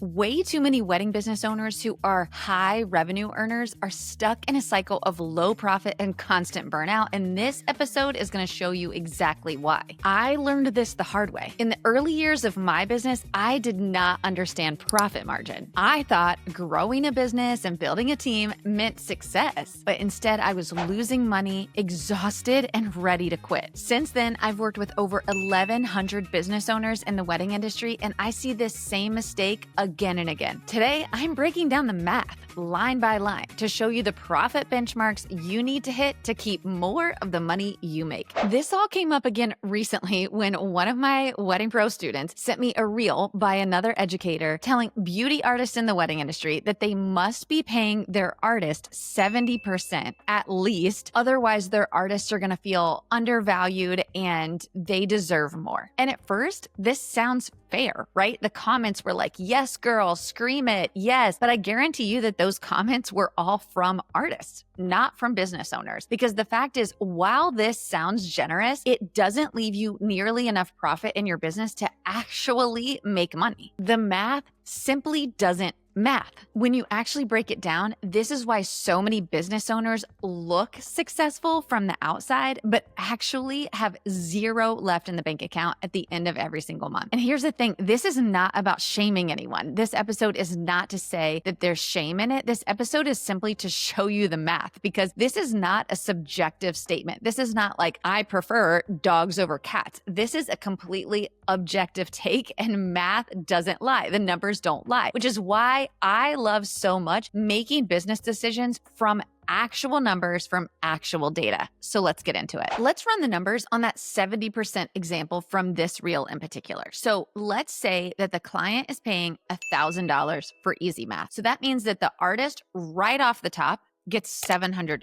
Way too many wedding business owners who are high revenue earners are stuck in a cycle of low profit and constant burnout, and this episode is going to show you exactly why. I learned this the hard way. In the early years of my business, I did not understand profit margin. I thought growing a business and building a team meant success, but instead I was losing money, exhausted, and ready to quit. Since then, I've worked with over 1,100 business owners in the wedding industry, and I see this same mistake again and again. Today, I'm breaking down the math line by line to show you the profit benchmarks you need to hit to keep more of the money you make. This all came up again recently when one of my Wedding Pro students sent me a reel by another educator telling beauty artists in the wedding industry that they must be paying their artist 70% at least, otherwise their artists are going to feel undervalued and they deserve more. And at first, this sounds fair, right? The comments were like, yes, girl, scream it, yes. But I guarantee you that those comments were all from artists, not from business owners. Because the fact is, while this sounds generous, it doesn't leave you nearly enough profit in your business to actually make money. The math simply doesn't math. When you actually break it down, this is why so many business owners look successful from the outside, but actually have zero left in the bank account at the end of every single month. And here's the thing, this is not about shaming anyone. This episode is not to say that there's shame in it. This episode is simply to show you the math, because this is not a subjective statement. This is not like, I prefer dogs over cats. This is a completely objective take, and math doesn't lie. The numbers don't lie, which is why I love so much making business decisions from actual numbers, from actual data. So let's get into it. Let's run the numbers on that 70% example from this reel in particular. So let's say that the client is paying $1,000 for easy math. So that means that the artist right off the top gets $700.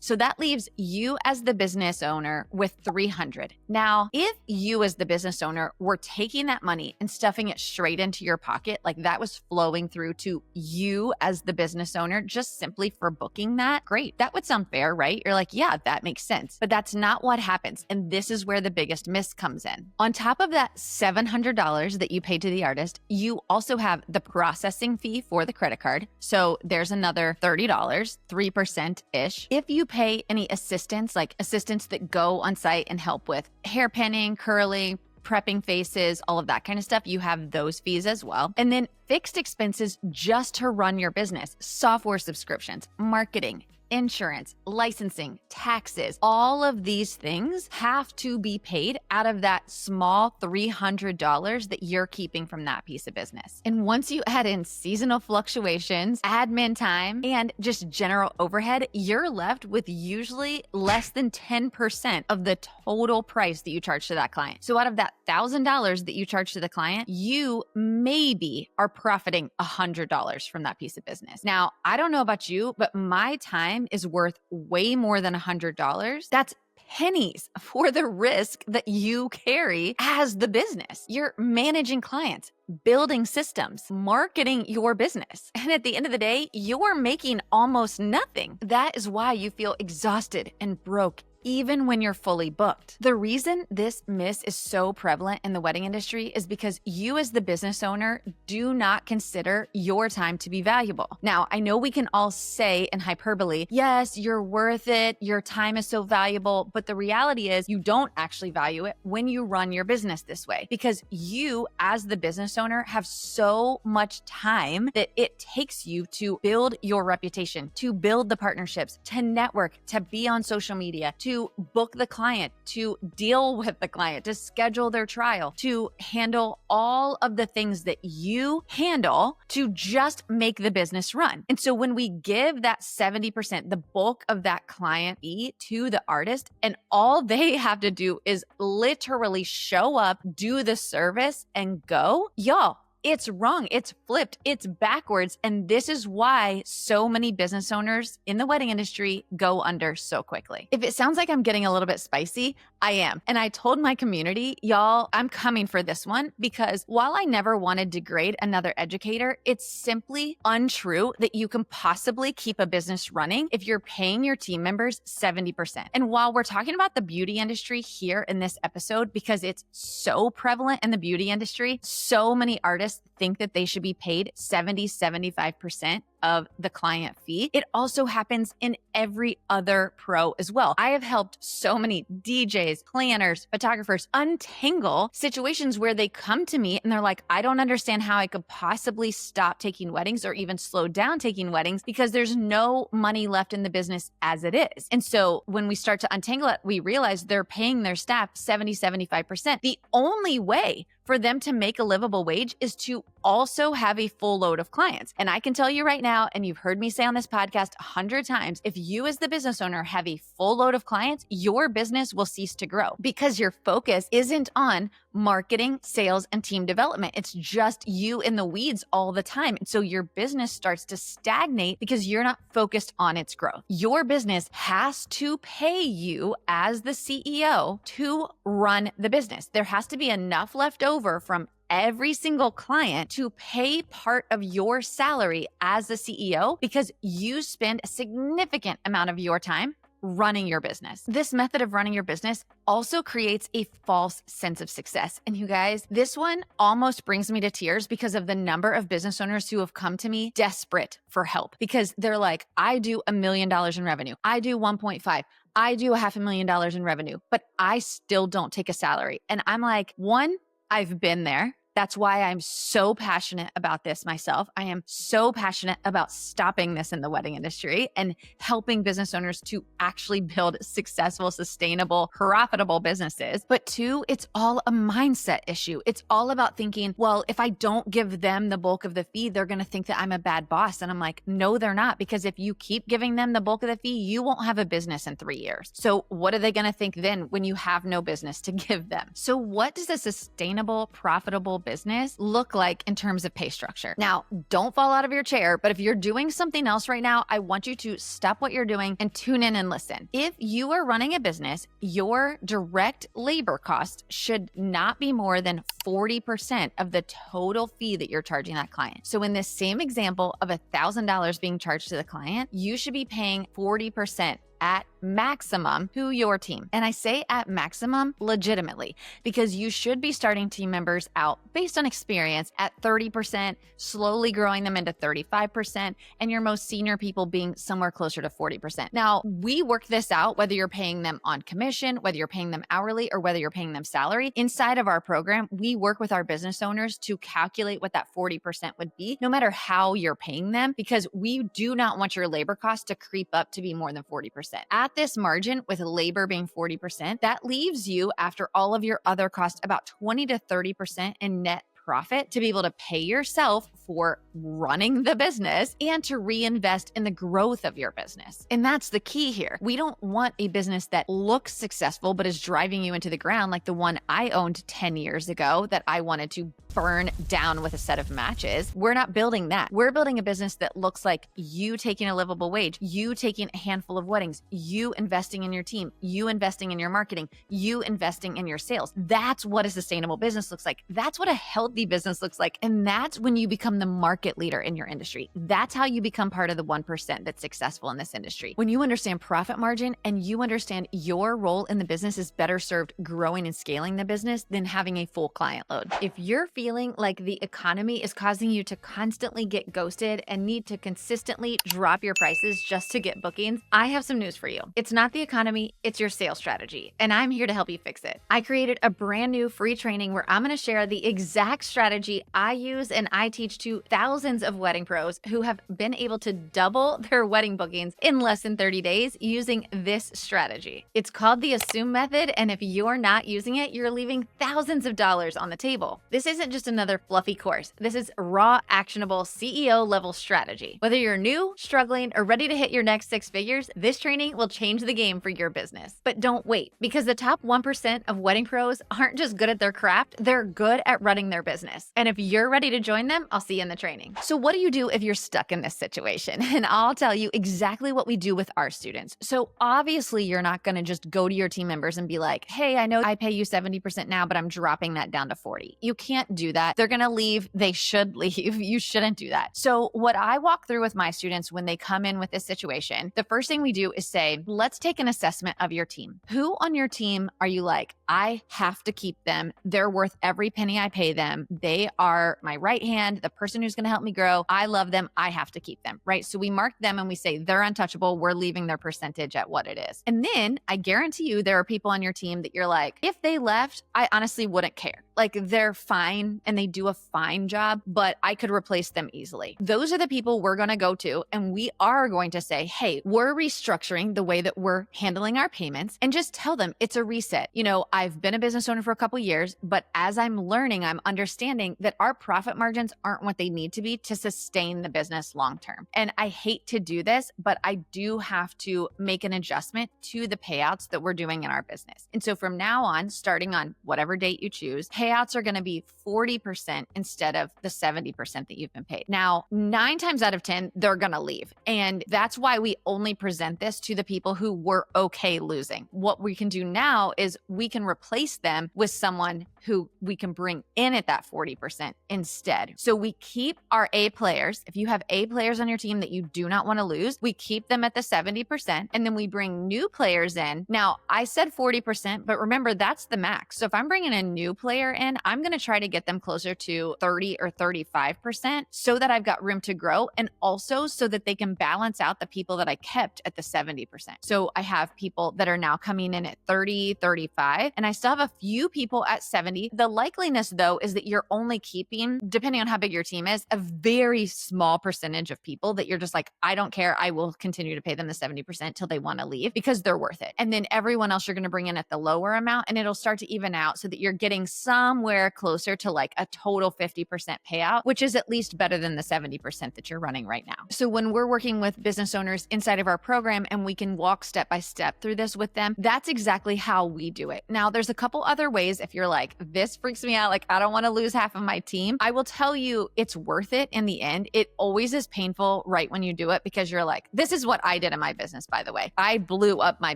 So that leaves you as the business owner with $300. Now, if you as the business owner were taking that money and stuffing it straight into your pocket, like that was flowing through to you as the business owner, just simply for booking that, great. That would sound fair, right? You're like, yeah, that makes sense. But that's not what happens. And this is where the biggest miss comes in. On top of that $700 that you paid to the artist, you also have the processing fee for the credit card. So there's another $30, 3%-ish. If you pay any assistants, like assistants that go on site and help with hair pinning, curling, prepping faces, all of that kind of stuff, you have those fees as well. And then fixed expenses just to run your business, software subscriptions, marketing, insurance, licensing, taxes, all of these things have to be paid out of that small $300 that you're keeping from that piece of business. And once you add in seasonal fluctuations, admin time, and just general overhead, you're left with usually less than 10% of the total price that you charge to that client. So out of that $1,000 that you charge to the client, you maybe are profiting $100 from that piece of business. Now, I don't know about you, but my time is worth way more than $100. That's pennies for the risk that you carry as the business. You're managing clients, building systems, marketing your business. And at the end of the day, you're making almost nothing. That is why you feel exhausted and broke even when you're fully booked. The reason this miss is so prevalent in the wedding industry is because you as the business owner do not consider your time to be valuable. Now, I know we can all say in hyperbole, yes, you're worth it, your time is so valuable, but the reality is you don't actually value it when you run your business this way, because you as the business owner have so much time that it takes you to build your reputation, to build the partnerships, to network, to be on social media, to book the client, to deal with the client, to schedule their trial, to handle all of the things that you handle to just make the business run. And so when we give that 70%, the bulk of that client fee to the artist, and all they have to do is literally show up, do the service, and go, y'all, it's wrong. It's flipped. It's backwards. And this is why so many business owners in the wedding industry go under so quickly. If it sounds like I'm getting a little bit spicy, I am. And I told my community, y'all, I'm coming for this one, because while I never want to degrade another educator, it's simply untrue that you can possibly keep a business running if you're paying your team members 70%. And while we're talking about the beauty industry here in this episode, because it's so prevalent in the beauty industry, so many artists just think that they should be paid 75% of the client fee. It also happens in every other pro as well. I have helped so many DJs, planners, photographers untangle situations where they come to me and they're like, I don't understand how I could possibly stop taking weddings or even slow down taking weddings because there's no money left in the business as it is. And so when we start to untangle it, we realize they're paying their staff 75%. The only way for them to make a livable wage is to also have a full load of clients. And I can tell you right now, and you've heard me say on this podcast 100 times, if you as the business owner have a full load of clients, your business will cease to grow because your focus isn't on marketing, sales, and team development. It's just you in the weeds all the time. And so your business starts to stagnate because you're not focused on its growth. Your business has to pay you as the CEO to run the business. There has to be enough left over from every single client to pay part of your salary as the CEO because you spend a significant amount of your time running your business. This method of running your business also creates a false sense of success. And you guys, this one almost brings me to tears because of the number of business owners who have come to me desperate for help because they're like, I do $1 million in revenue. I do 1.5. I do $500,000 in revenue, but I still don't take a salary. And I'm like, one, I've been there. That's why I'm so passionate about this myself. I am so passionate about stopping this in the wedding industry and helping business owners to actually build successful, sustainable, profitable businesses. But two, it's all a mindset issue. It's all about thinking, well, if I don't give them the bulk of the fee, they're going to think that I'm a bad boss. And I'm like, no, they're not. Because if you keep giving them the bulk of the fee, you won't have a business in 3 years. So what are they going to think then when you have no business to give them? So what does a sustainable, profitable business look like in terms of pay structure? Now, don't fall out of your chair, but if you're doing something else right now, I want you to stop what you're doing and tune in and listen. If you are running a business, your direct labor cost should not be more than 40% of the total fee that you're charging that client. So in this same example of $1,000 being charged to the client, you should be paying 40% at maximum to your team. And I say at maximum legitimately because you should be starting team members out based on experience at 30%, slowly growing them into 35%, and your most senior people being somewhere closer to 40%. Now, we work this out whether you're paying them on commission, whether you're paying them hourly, or whether you're paying them salary. Inside of our program, we work with our business owners to calculate what that 40% would be, no matter how you're paying them, because we do not want your labor cost to creep up to be more than 40%. At this margin, with labor being 40%, that leaves you, after all of your other costs, about 20 to 30% in net profit to be able to pay yourself for running the business and to reinvest in the growth of your business. And that's the key here. We don't want a business that looks successful but is driving you into the ground like the one I owned 10 years ago that I wanted to burn down with a set of matches. We're not building that. We're building a business that looks like you taking a livable wage, you taking a handful of weddings, you investing in your team, you investing in your marketing, you investing in your sales. That's what a sustainable business looks like. That's what a healthy business looks like. And that's when you become the market leader in your industry. That's how you become part of the 1% that's successful in this industry. When you understand profit margin and you understand your role in the business is better served growing and scaling the business than having a full client load. If you're feeling like the economy is causing you to constantly get ghosted and need to consistently drop your prices just to get bookings, I have some news for you. It's not the economy, it's your sales strategy. And I'm here to help you fix it. I created a brand new free training where I'm going to share the exact strategy I use and I teach to thousands of wedding pros who have been able to double their wedding bookings in less than 30 days using this strategy. It's called the Assume Method, and if you're not using it, you're leaving thousands of dollars on the table. This isn't just another fluffy course. This is raw, actionable CEO level strategy. Whether you're new, struggling, or ready to hit your next 6 figures, this training will change the game for your business. But don't wait, because the top 1% of wedding pros aren't just good at their craft, they're good at running their business. And if you're ready to join them, I'll see you in the training. So what do you do if you're stuck in this situation? And I'll tell you exactly what we do with our students. So obviously you're not going to just go to your team members and be like, hey, I know I pay you 70% now, but I'm dropping that down to 40. You can't do that. They're going to leave. They should leave. You shouldn't do that. So what I walk through with my students when they come in with this situation, the first thing we do is say, let's take an assessment of your team. Who on your team are you like, I have to keep them. They're worth every penny I pay them. They are my right hand, the person who's going to help me grow. I love them. I have to keep them, right? So we mark them and we say they're untouchable. We're leaving their percentage at what it is. And then I guarantee you there are people on your team that you're like, if they left, I honestly wouldn't care. Like they're fine and they do a fine job, but I could replace them easily. Those are the people we're going to go to. And we are going to say, hey, we're restructuring the way that we're handling our payments, and just tell them it's a reset. I've been a business owner for a couple years, but as I'm learning, I'm understanding that our profit margins aren't what they need to be to sustain the business long-term. And I hate to do this, but I do have to make an adjustment to the payouts that we're doing in our business. And so from now on, starting on whatever date you choose, payouts are going to be 40% instead of the 70% that you've been paid. Now, 9 times out of 10, they're going to leave. And that's why we only present this to the people who were okay losing. What we can do now is we can replace them with someone who we can bring in at that 40% instead. So we keep our A players. If you have A players on your team that you do not want to lose, we keep them at the 70%, and then we bring new players in. Now, I said 40%, but remember, that's the max. So if I'm bringing a new player in, I'm going to try to get them closer to 30 or 35% so that I've got room to grow, and also so that they can balance out the people that I kept at the 70%. So I have people that are now coming in at 30, 35, and I still have a few people at 70. The likeliness, though, is that you're only keeping, depending on how big your team is, a very small percentage of people that you're just like, I don't care. I will continue to pay them the 70% till they want to leave because they're worth it. And then everyone else you're going to bring in at the lower amount, and it'll start to even out so that you're getting somewhere closer to like a total 50% payout, which is at least better than the 70% that you're running right now. So when we're working with business owners inside of our program and we can walk step by step through this with them, that's exactly how we do it. Now, there's a couple other ways if you're like, this freaks me out, like I don't want to lose half of my team. I will tell you it's worth it in the end. It always is painful right when you do it because you're like, this is what I did in my business, by the way. I blew up my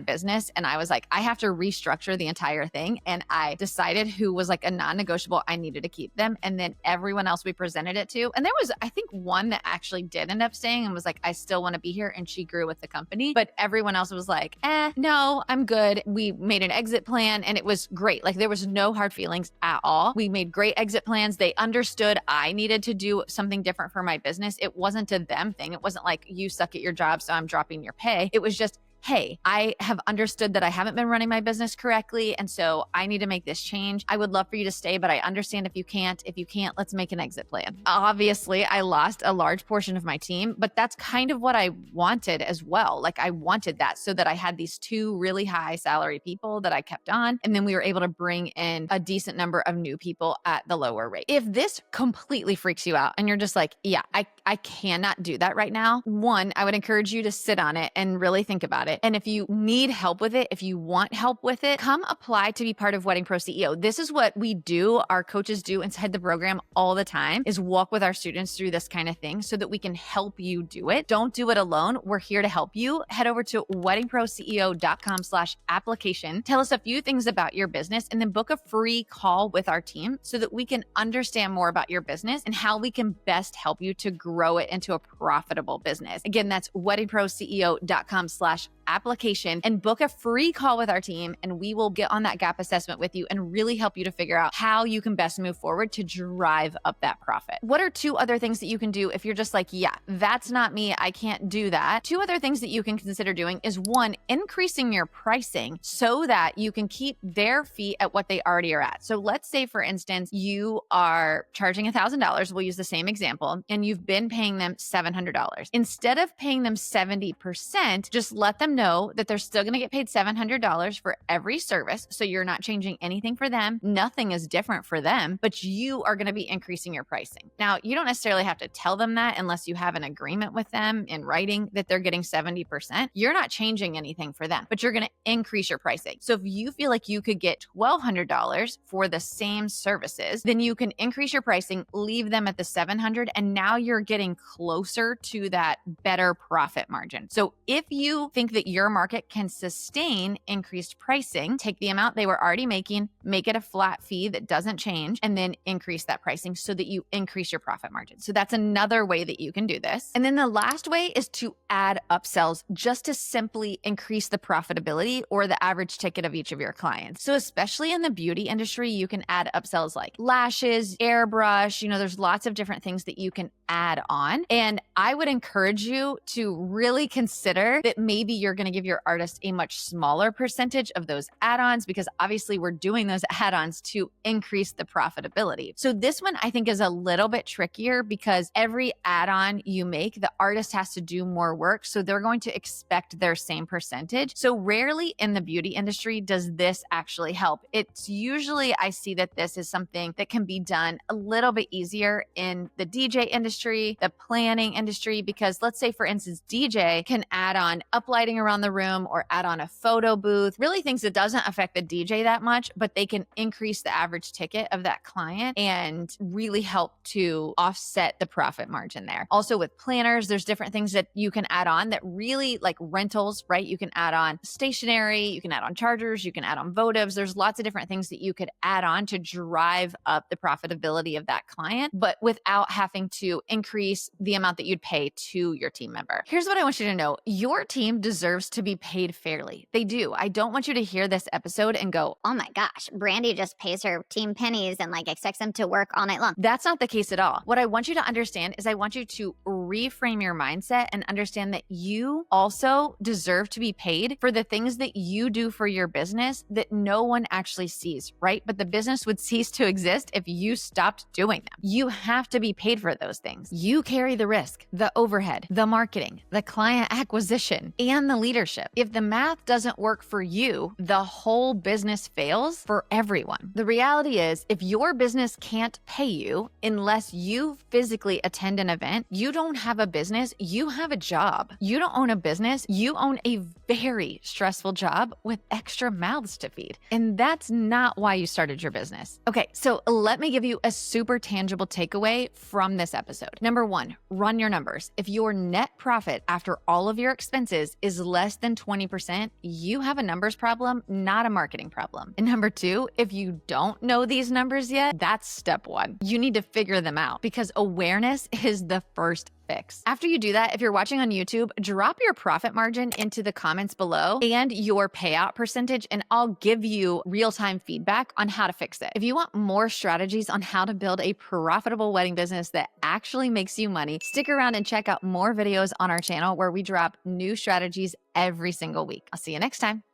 business and I was like, I have to restructure the entire thing. And I decided who was like a non-negotiable, I needed to keep them. And then everyone else we presented it to. And there was, I think, one that actually did end up staying and was like, I still want to be here. And she grew with the company. But everyone else was like, no, I'm good. We made an exit plan and it was great. Like there was no hard feelings at all. We made great exit plans. They understood I needed to do something different for my business. It wasn't a them thing. It wasn't like you suck at your job, so I'm dropping your pay. It was just, hey, I have understood that I haven't been running my business correctly. And so I need to make this change. I would love for you to stay, but I understand if you can't. If you can't, let's make an exit plan. Obviously, I lost a large portion of my team, but that's kind of what I wanted as well. Like I wanted that so that I had these 2 really high salary people that I kept on. And then we were able to bring in a decent number of new people at the lower rate. If this completely freaks you out and you're just like, yeah, I cannot do that right now. One, I would encourage you to sit on it and really think about it. And if you need help with it, if you want help with it, come apply to be part of Wedding Pro CEO. This is what we do. Our coaches do inside the program all the time is walk with our students through this kind of thing so that we can help you do it. Don't do it alone. We're here to help you. Head over to weddingproceo.com/application. Tell us a few things about your business and then book a free call with our team so that we can understand more about your business and how we can best help you to grow it into a profitable business. Again, that's weddingproceo.com/application. and book a free call with our team, and we will get on that gap assessment with you and really help you to figure out how you can best move forward to drive up that profit. What are 2 other things that you can do if you're just like, yeah, that's not me, I can't do that? 2 other things that you can consider doing is 1, increasing your pricing so that you can keep their fee at what they already are at. So let's say, for instance, you are charging $1,000. We'll use the same example, and you've been paying them $700. Instead of paying them 70%, just let them know that they're still going to get paid $700 for every service. So you're not changing anything for them. Nothing is different for them, but you are going to be increasing your pricing. Now, you don't necessarily have to tell them that unless you have an agreement with them in writing that they're getting 70%. You're not changing anything for them, but you're going to increase your pricing. So if you feel like you could get $1,200 for the same services, then you can increase your pricing, leave them at the $700, and now you're getting closer to that better profit margin. So if you think that that your market can sustain increased pricing, take the amount they were already making, make it a flat fee that doesn't change, and then increase that pricing so that you increase your profit margin. So that's another way that you can do this. And then the last way is to add upsells just to simply increase the profitability or the average ticket of each of your clients. So especially in the beauty industry, you can add upsells like lashes, airbrush, there's lots of different things that you can add on. And I would encourage you to really consider that maybe you're going to give your artist a much smaller percentage of those add-ons, because obviously we're doing those add-ons to increase the profitability. So this one I think is a little bit trickier because every add-on you make, the artist has to do more work. So they're going to expect their same percentage. So rarely in the beauty industry does this actually help. It's usually, I see that this is something that can be done a little bit easier in the DJ industry, the planning industry, because let's say, for instance, DJ can add on uplighting around the room or add on a photo booth, really things that doesn't affect the DJ that much, but they can increase the average ticket of that client and really help to offset the profit margin there. Also with planners, there's different things that you can add on that really, like rentals, right? You can add on stationery, you can add on chargers, you can add on votives. There's lots of different things that you could add on to drive up the profitability of that client, but without having to increase the amount that you'd pay to your team member. Here's what I want you to know. Your team deserves to be paid fairly. They do. I don't want you to hear this episode and go, oh my gosh, Brandy just pays her team pennies and expects them to work all night long. That's not the case at all. What I want you to understand is I want you to reframe your mindset and understand that you also deserve to be paid for the things that you do for your business that no one actually sees, right? But the business would cease to exist if you stopped doing them. You have to be paid for those things. You carry the risk, the overhead, the marketing, the client acquisition, and the leadership. If the math doesn't work for you, the whole business fails for everyone. The reality is, if your business can't pay you unless you physically attend an event, you don't have a business, you have a job. You don't own a business, you own a very stressful job with extra mouths to feed. And that's not why you started your business. Okay, so let me give you a super tangible takeaway from this episode. Number one, run your numbers. If your net profit after all of your expenses is less than 20%, you have a numbers problem, not a marketing problem. And number two, if you don't know these numbers yet, that's step one. You need to figure them out because awareness is the first fix. After you do that, if you're watching on YouTube, drop your profit margin into the comments below and your payout percentage, and I'll give you real-time feedback on how to fix it. If you want more strategies on how to build a profitable wedding business that actually makes you money, stick around and check out more videos on our channel where we drop new strategies every single week. I'll see you next time.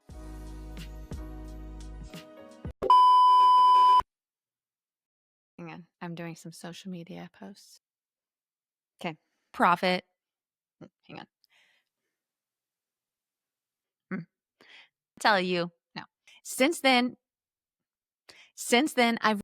Hang on, I'm doing some social media posts. Okay. Profit. Hang on. Tell you no. Since then, I've